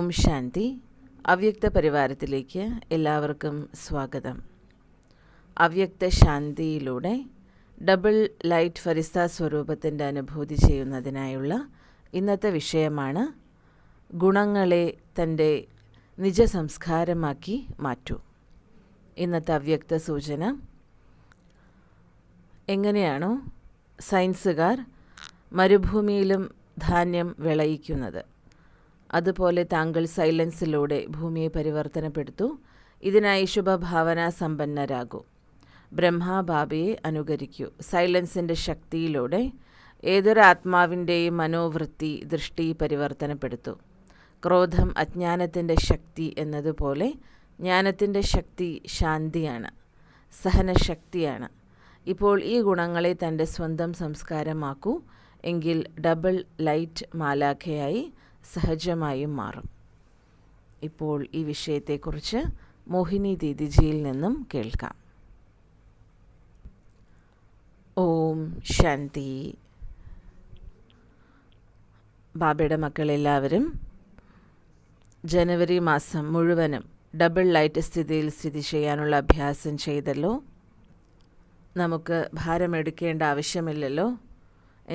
ഓം ശാന്തി. അവ്യക്ത പരിവാരത്തിലേക്ക് എല്ലാവർക്കും സ്വാഗതം. അവ്യക്ത ശാന്തിയിലൂടെ ഡബിൾ ലൈറ്റ് ഫരിസ്ത സ്വരൂപത്തിൻ്റെ അനുഭൂതി ചെയ്യുന്നതിനായുള്ള ഇന്നത്തെ വിഷയമാണ് ഗുണങ്ങളെ തൻ്റെ നിജസംസ്കാരമാക്കി മാറ്റൂ. ഇന്നത്തെ അവ്യക്ത സൂചന: എങ്ങനെയാണോ സയൻസുകാർ മരുഭൂമിയിലും ധാന്യം വിളയിക്കുന്നത്, അതുപോലെ താങ്കൾ സൈലൻസിലൂടെ ഭൂമിയെ പരിവർത്തനപ്പെടുത്തൂ. ഇതിനായി ശുഭഭാവന സമ്പന്നരാകൂ. ബ്രഹ്മബാബയെ അനുകരിക്കൂ. സൈലൻസിൻ്റെ ശക്തിയിലൂടെ ഏതൊരാത്മാവിൻ്റെയും മനോവൃത്തി ദൃഷ്ടി പരിവർത്തനപ്പെടുത്തൂ. ക്രോധം അജ്ഞാനത്തിൻ്റെ ശക്തി എന്നതുപോലെ ജ്ഞാനത്തിൻ്റെ ശക്തി ശാന്തിയാണ്, സഹനശക്തിയാണ്. ഇപ്പോൾ ഈ ഗുണങ്ങളെ തൻ്റെ സ്വന്തം സംസ്കാരമാക്കൂ. എങ്കിൽ ഡബിൾ ലൈറ്റ് മാലാഖയായി സഹജമായും മാറും. ഇപ്പോൾ ഈ വിഷയത്തെക്കുറിച്ച് മോഹിനി ദീദിജിയിൽ നിന്നും കേൾക്കാം. ഓം ശാന്തി. ബാബയുടെ മക്കളെല്ലാവരും ജനുവരി മാസം മുഴുവനും ഡബിൾ ലൈറ്റ് സ്ഥിതിയിൽ സ്ഥിതി ചെയ്യാനുള്ള അഭ്യാസം ചെയ്തല്ലോ. നമുക്ക് ഭാരമെടുക്കേണ്ട ആവശ്യമില്ലല്ലോ.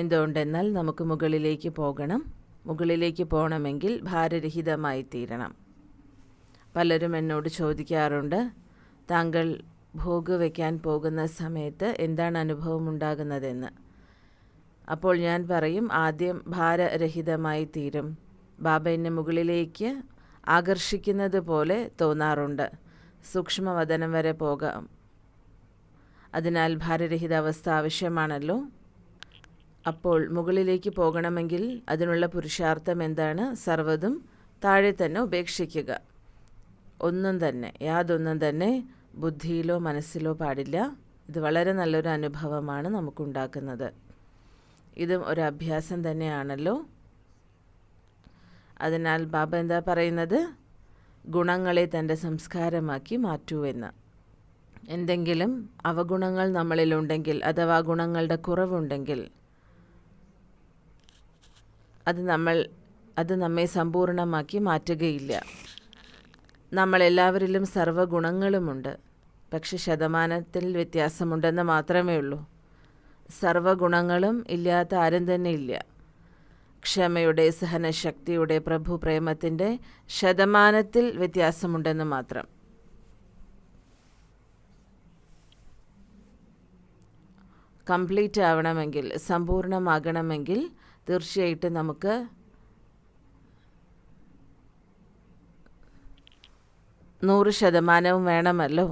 എന്തുകൊണ്ടെന്നാൽ നമുക്ക് മുകളിലേക്ക് പോകണം. മുകളിലേക്ക് പോകണമെങ്കിൽ ഭാരരഹിതമായി തീരണം. പലരും എന്നോട് ചോദിക്കാറുണ്ട്, താങ്കൾ ഭോഗ് വയ്ക്കാൻ പോകുന്ന സമയത്ത് എന്താണ് അനുഭവം ഉണ്ടാകുന്നതെന്ന്. അപ്പോൾ ഞാൻ പറയും, ആദ്യം ഭാരരഹിതമായി തീരും. ബാബ എന്നെ മുകളിലേക്ക് ആകർഷിക്കുന്നത് പോലെ തോന്നാറുണ്ട്. സൂക്ഷ്മവതനം വരെ പോകാം. അതിനാൽ ഭാരരഹിത അവസ്ഥ ആവശ്യമാണല്ലോ. അപ്പോൾ മുകളിലേക്ക് പോകണമെങ്കിൽ അതിനുള്ള പുരുഷാർത്ഥം എന്താണ്? സർവ്വതും താഴെ തന്നെ ഉപേക്ഷിക്കുക. യാതൊന്നും തന്നെ ബുദ്ധിയിലോ മനസ്സിലോ പാടില്ല. ഇത് വളരെ നല്ലൊരു അനുഭവമാണ് നമുക്കുണ്ടാക്കുന്നത്. ഇതും ഒരു അഭ്യാസം തന്നെയാണല്ലോ. അതിനാൽ ബാബ എന്താ പറയുന്നത്? ഗുണങ്ങളെ തൻ്റെ സംസ്കാരമാക്കി മാറ്റൂവെന്ന്. എന്തെങ്കിലും അവഗുണങ്ങൾ നമ്മളിലുണ്ടെങ്കിൽ, അഥവാ ഗുണങ്ങളുടെ കുറവുണ്ടെങ്കിൽ അത് നമ്മെ സമ്പൂർണ്ണമാക്കി മാറ്റുകയില്ല. നമ്മളെല്ലാവരിലും സർവ്വഗുണങ്ങളുമുണ്ട്. പക്ഷെ ശതമാനത്തിൽ വ്യത്യാസമുണ്ടെന്ന് മാത്രമേ ഉള്ളൂ. സർവ്വഗുണങ്ങളും ഇല്ലാത്ത ആരും തന്നെ ഇല്ല. ക്ഷമയുടെ, സഹനശക്തിയുടെ, പ്രഭു പ്രേമത്തിൻ്റെ ശതമാനത്തിൽ വ്യത്യാസമുണ്ടെന്ന് മാത്രം. കംപ്ലീറ്റ് ആവണമെങ്കിൽ, സമ്പൂർണ്ണമാകണമെങ്കിൽ തീർച്ചയായിട്ടും നമുക്ക് 100% വേണമല്ലോ.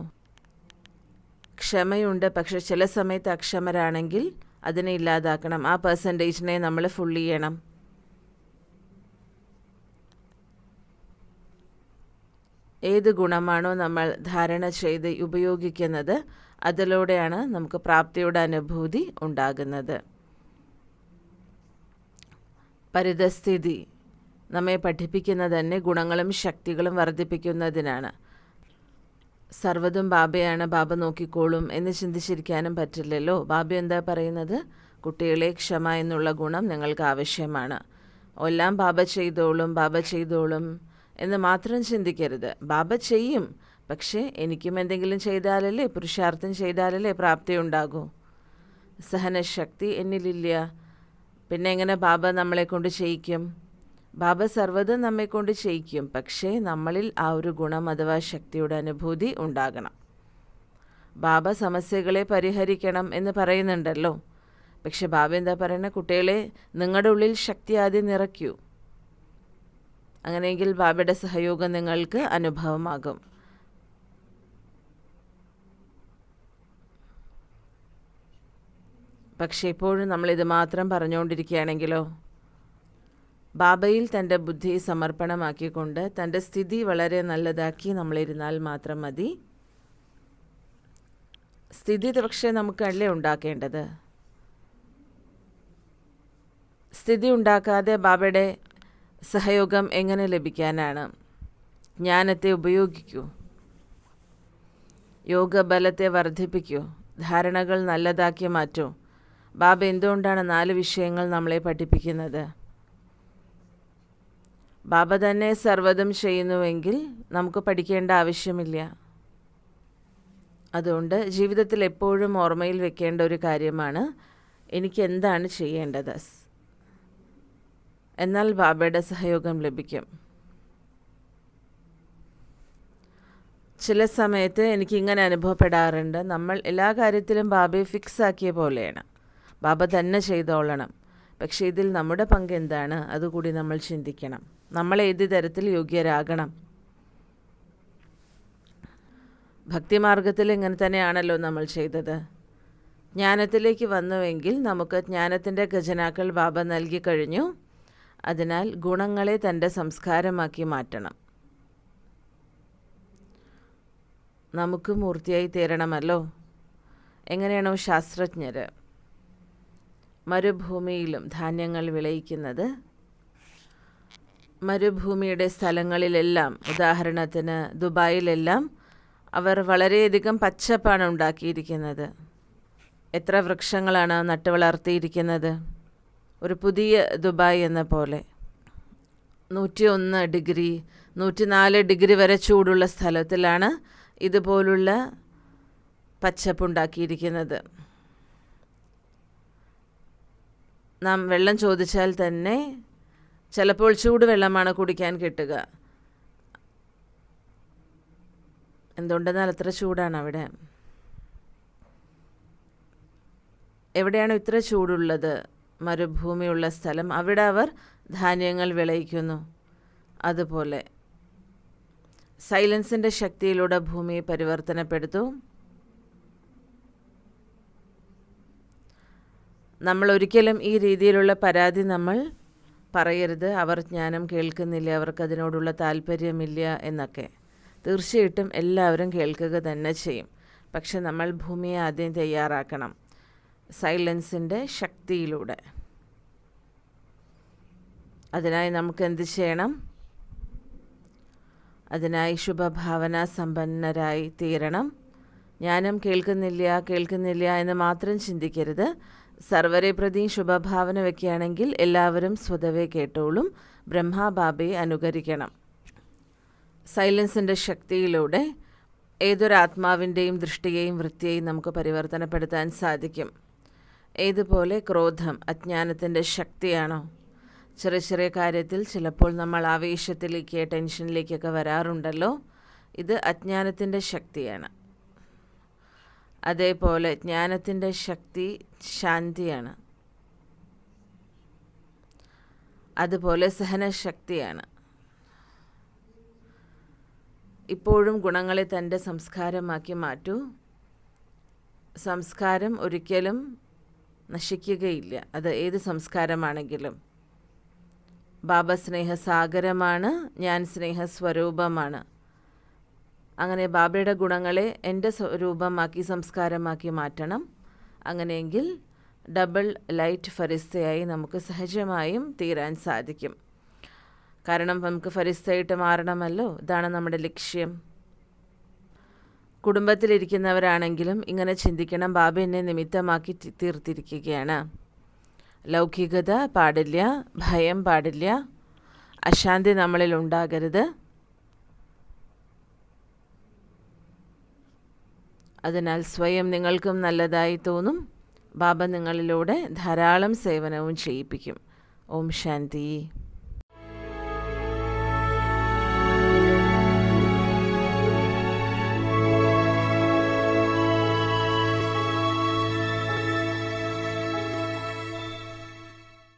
ക്ഷമയുണ്ട്, പക്ഷെ ചില സമയത്ത് അക്ഷമരാണെങ്കിൽ അതിനെ ഇല്ലാതാക്കണം. ആ പെർസെൻറ്റേജിനെ നമ്മൾ ഫുൾ ചെയ്യണം. ഏത് ഗുണമാണോ നമ്മൾ ധാരണ ചെയ്ത് ഉപയോഗിക്കുന്നത്, അതിലൂടെയാണ് നമുക്ക് പ്രാപ്തിയുടെ അനുഭൂതി ഉണ്ടാകുന്നത്. പരിതസ്ഥിതി നമ്മെ പഠിപ്പിക്കുന്നത് തന്നെ ഗുണങ്ങളും ശക്തികളും വർദ്ധിപ്പിക്കുന്നതിനാണ്. സർവ്വതും ബാബയാണ്, ബാബ നോക്കിക്കോളും എന്ന് ചിന്തിച്ചിരിക്കാനും പറ്റില്ലല്ലോ. ബാബ എന്താ പറയുന്നത്? കുട്ടികളെ, ക്ഷമ എന്നുള്ള ഗുണം നിങ്ങൾക്ക് ആവശ്യമാണ്. എല്ലാം ബാബ ചെയ്തോളും എന്ന് മാത്രം ചിന്തിക്കരുത്. ബാബ ചെയ്യും, പക്ഷേ എനിക്കും എന്തെങ്കിലും ചെയ്താലല്ലേ, പുരുഷാർത്ഥം ചെയ്താലല്ലേ പ്രാപ്തി ഉണ്ടാകൂ. സഹനശക്തി എന്നിലില്ല. പിന്നെ എങ്ങനെ ബാബ നമ്മളെ കൊണ്ട് ചെയ്യിക്കും? ബാബ സർവ്വതും നമ്മെ കൊണ്ട് ചെയ്യിക്കും, പക്ഷേ നമ്മളിൽ ആ ഒരു ഗുണം അഥവാ ശക്തിയുടെ അനുഭൂതി ഉണ്ടാകണം. ബാബ സമസ്യകളെ പരിഹരിക്കണം എന്ന് പറയുന്നുണ്ടല്ലോ. പക്ഷെ ബാബ എന്താ പറയുന്നത്? കുട്ടികളെ, നിങ്ങളുടെ ഉള്ളിൽ ശക്തി ആദ്യം നിറയ്ക്കൂ. അങ്ങനെയെങ്കിൽ ബാബയുടെ സഹയോഗം നിങ്ങൾക്ക് അനുഭവമാകും. പക്ഷെ എപ്പോഴും നമ്മളിത് മാത്രം പറഞ്ഞുകൊണ്ടിരിക്കുകയാണെങ്കിലോ? ബാബയിൽ തൻ്റെ ബുദ്ധി സമർപ്പണമാക്കിക്കൊണ്ട് തൻ്റെ സ്ഥിതി വളരെ നല്ലതാക്കി നമ്മളിരുന്നാൽ മാത്രം മതി. സ്ഥിതി പക്ഷേ നമുക്കല്ലേ ഉണ്ടാക്കേണ്ടത്. സ്ഥിതി ഉണ്ടാക്കാതെ ബാബയുടെ സഹയോഗം എങ്ങനെ ലഭിക്കാനാണ്? ജ്ഞാനത്തെ ഉപയോഗിക്കൂ, യോഗബലത്തെ വർദ്ധിപ്പിക്കൂ, ധാരണകൾ നല്ലതാക്കി മാറ്റൂ. ബാബ എന്തുകൊണ്ടാണ് 4 വിഷയങ്ങൾ നമ്മളെ പഠിപ്പിക്കുന്നത്? ബാബ തന്നെ സർവ്വതും ചെയ്യുന്നുവെങ്കിൽ നമുക്ക് പഠിക്കേണ്ട ആവശ്യമില്ല. അതുകൊണ്ട് ജീവിതത്തിൽ എപ്പോഴും ഓർമ്മയിൽ വെക്കേണ്ട ഒരു കാര്യമാണ്, എനിക്ക് എന്താണ് ചെയ്യേണ്ടത്. എന്നാൽ ബാബയുടെ സഹയോഗം ലഭിക്കും. ചില സമയത്ത് എനിക്കിങ്ങനെ അനുഭവപ്പെടാറുണ്ട്, നമ്മൾ എല്ലാ കാര്യത്തിലും ബാബയെ ഫിക്സ് ആക്കിയ പോലെയാണ്, ബാബ തന്നെ ചെയ്തോളണം. പക്ഷേ ഇതിൽ നമ്മുടെ പങ്ക് എന്താണ്, അതുകൂടി നമ്മൾ ചിന്തിക്കണം. നമ്മൾ ഏത് തരത്തിൽ യോഗ്യരാകണം. ഭക്തിമാർഗത്തിൽ ഇങ്ങനെ തന്നെയാണല്ലോ നമ്മൾ ചെയ്തത്. ജ്ഞാനത്തിലേക്ക് വന്നുവെങ്കിൽ നമുക്ക് ജ്ഞാനത്തിൻ്റെ ഖജനാക്കൾ ബാബ നൽകി കഴിഞ്ഞു. അതിനാൽ ഗുണങ്ങളെ തൻ്റെ സംസ്കാരമാക്കി മാറ്റണം. നമുക്ക് മൂർത്തിയായി തീരണമല്ലോ. എങ്ങനെയാണോ ശാസ്ത്രജ്ഞർ മരുഭൂമിയിലും ധാന്യങ്ങൾ വിളയിക്കുന്നത്? മരുഭൂമിയുടെ സ്ഥലങ്ങളിലെല്ലാം, ഉദാഹരണത്തിന് ദുബായിലെല്ലാം, അവർ വളരെയധികം പച്ചപ്പാണ് ഉണ്ടാക്കിയിരിക്കുന്നത്. എത്ര വൃക്ഷങ്ങളാണ് നട്ടു വളർത്തിയിരിക്കുന്നത്. ഒരു പുതിയ ദുബായ് എന്ന പോലെ 101 ഡിഗ്രി 104 ഡിഗ്രി വരെ ചൂടുള്ള സ്ഥലത്തിലാണ് ഇതുപോലുള്ള പച്ചപ്പുണ്ടാക്കിയിരിക്കുന്നത്. നാം വെള്ളം ചോദിച്ചാൽ തന്നെ ചിലപ്പോൾ ചൂടുവെള്ളമാണ് കുടിക്കാൻ കിട്ടുക. എന്തുകൊണ്ടെന്നാൽ അത്ര ചൂടാണ് അവിടെ. എവിടെയാണ് ഇത്ര ചൂടുള്ളത്? മരുഭൂമിയുള്ള സ്ഥലം. അവിടെ അവർ ധാന്യങ്ങൾ വിളയിക്കുന്നു. അതുപോലെ സൈലൻസിൻ്റെ ശക്തിയിലൂടെ ഭൂമിയെ പരിവർത്തനപ്പെടുത്തും. നമ്മൾ ഒരിക്കലും ഈ രീതിയിലുള്ള പരാതി നമ്മൾ പറയരുത്, അവർ ജ്ഞാനം കേൾക്കുന്നില്ല, അവർക്കതിനോടുള്ള താല്പര്യമില്ല എന്നൊക്കെ. തീർച്ചയായിട്ടും എല്ലാവരും കേൾക്കുക തന്നെ ചെയ്യും. പക്ഷെ നമ്മൾ ഭൂമിയെ ആദ്യം തയ്യാറാക്കണം സൈലൻസിൻ്റെ ശക്തിയിലൂടെ. അതിനായി നമുക്ക് എന്ത് ചെയ്യണം? അതിനായി ശുഭഭാവന സമ്പന്നരായി തീരണം. ജ്ഞാനം കേൾക്കുന്നില്ല എന്ന് മാത്രം ചിന്തിക്കരുത്. സർവരെ പ്രതി ശുഭഭാവന വയ്ക്കുകയാണെങ്കിൽ എല്ലാവരും സ്വതവേ കേട്ടോളും. ബ്രഹ്മാബാബയെ അനുകരിക്കണം. സൈലൻസിൻ്റെ ശക്തിയിലൂടെ ഏതൊരാത്മാവിൻ്റെയും ദൃഷ്ടിയെയും വൃത്തിയെയും നമുക്ക് പരിവർത്തനപ്പെടുത്താൻ സാധിക്കും. ഏതുപോലെ ക്രോധം അജ്ഞാനത്തിൻ്റെ ശക്തിയാണോ? ചെറിയ ചെറിയ കാര്യത്തിൽ ചിലപ്പോൾ നമ്മൾ ആവേശത്തിലേക്ക്, ടെൻഷനിലേക്കൊക്കെ വരാറുണ്ടല്ലോ. ഇത് അജ്ഞാനത്തിൻ്റെ ശക്തിയാണ്. അതേപോലെ ജ്ഞാനത്തിൻ്റെ ശക്തി ശാന്തിയാണ്. അതുപോലെ സഹനശക്തിയാണ്. ഇപ്പോഴും ഗുണങ്ങളെ തൻ്റെ സംസ്കാരമാക്കി മാറ്റൂ. സംസ്കാരം ഒരിക്കലും നശിക്കുകയില്ല. അത് ഏത് സംസ്കാരമാണെങ്കിലും. ബാബ സ്നേഹസാഗരമാണ്, ഞാൻ സ്നേഹസ്വരൂപമാണ്. അങ്ങനെ ബാബയുടെ ഗുണങ്ങളെ എൻ്റെ രൂപമാക്കി, സംസ്കാരമാക്കി മാറ്റണം. അങ്ങനെയെങ്കിൽ ഡബിൾ ലൈറ്റ് ഫരിസ്തയായി നമുക്ക് സഹജമായും തീരാൻ സാധിക്കും. കാരണം നമുക്ക് ഫരിസ്തയായിട്ട് മാറണമല്ലോ. ഇതാണ് നമ്മുടെ ലക്ഷ്യം. കുടുംബത്തിലിരിക്കുന്നവരാണെങ്കിലും ഇങ്ങനെ ചിന്തിക്കണം, ബാബ എന്നെ നിമിത്തമാക്കി തീർത്തിരിക്കുകയാണ്. ലൗകികത പാടില്ല, ഭയം പാടില്ല, അശാന്തി നമ്മളിൽ ഉണ്ടാകരുത്. അതിനാൽ സ്വയം നിങ്ങൾക്കും നല്ലതായി തോന്നും. ബാബ നിങ്ങളിലൂടെ ധാരാളം സേവനവും ചെയ്യിപ്പിക്കും. ഓം ശാന്തി.